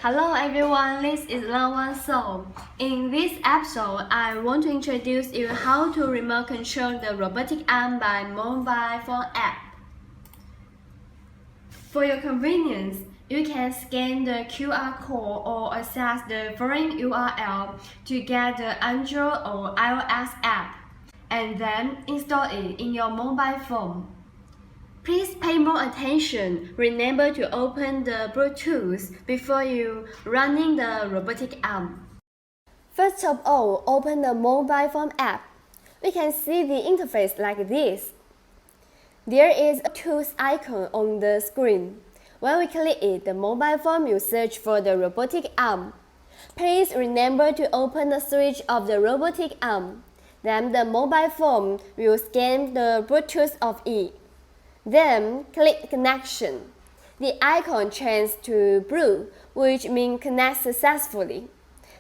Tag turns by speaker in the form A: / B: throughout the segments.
A: Hello everyone, this is LeArm. So, in this episode, I want to introduce you how to remote control the robotic arm by mobile phone app. For your convenience, you can scan the QR code or access the following URL to get the Android or iOS app, and then install it in your mobile phone. Please pay more attention. Remember to open the Bluetooth before you running the robotic arm. First of all, open the mobile phone app. We can see the interface like this. There is a tools icon on the screen. When we click it, the mobile phone will search for the robotic arm. Please remember to open the switch of the robotic arm. Then the mobile phone will scan the Bluetooth of it. Then click Connection. The icon changes to blue, which means connect successfully.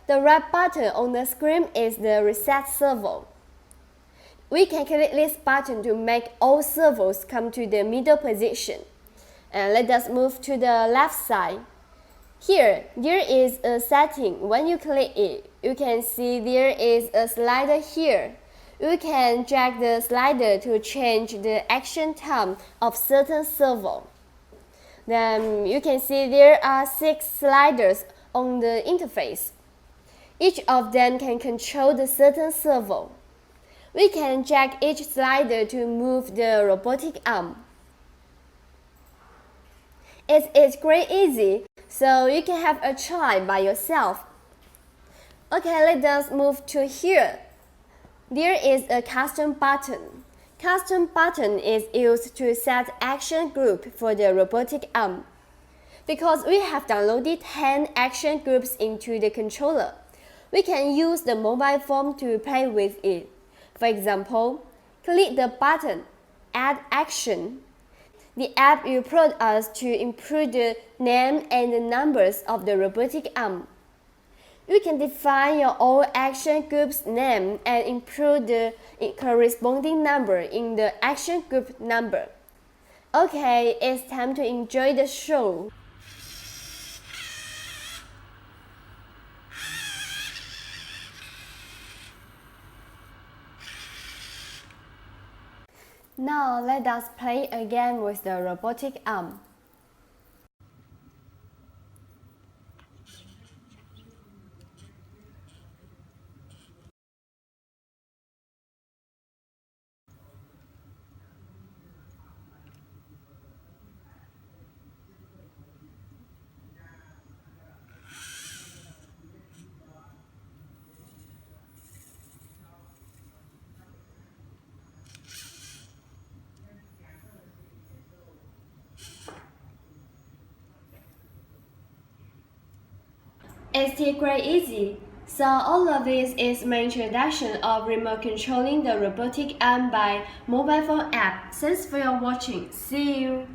A: The red button on the screen is the Reset Servo. We can click this button to make all servos come to the middle position. And let us move to the left side. Here, there is a setting. When you click it, you can see there is a slider here. You can drag the slider to change the action time of certain servo. Then you can see there are 6 sliders on the interface. Each of them can control the certain servo. We can drag each slider to move the robotic arm. It is quite easy, so you can have a try by yourself. Okay, let us move to here. There is a custom button. Custom button is used to set action group for the robotic arm. Because we have downloaded 10 action groups into the controller, we can use the mobile phone to play with it. For example, click the button Add Action. The app will prompt us to input the name and the numbers of the robotic arm. You can define your own action group's name and input the corresponding number in the action group number. Okay, it's time to enjoy the show. Now let us play a game with the robotic arm. It's still quite easy. So all of this is my introduction of remote controlling the robotic arm by mobile phone app. Thanks for your watching. See you.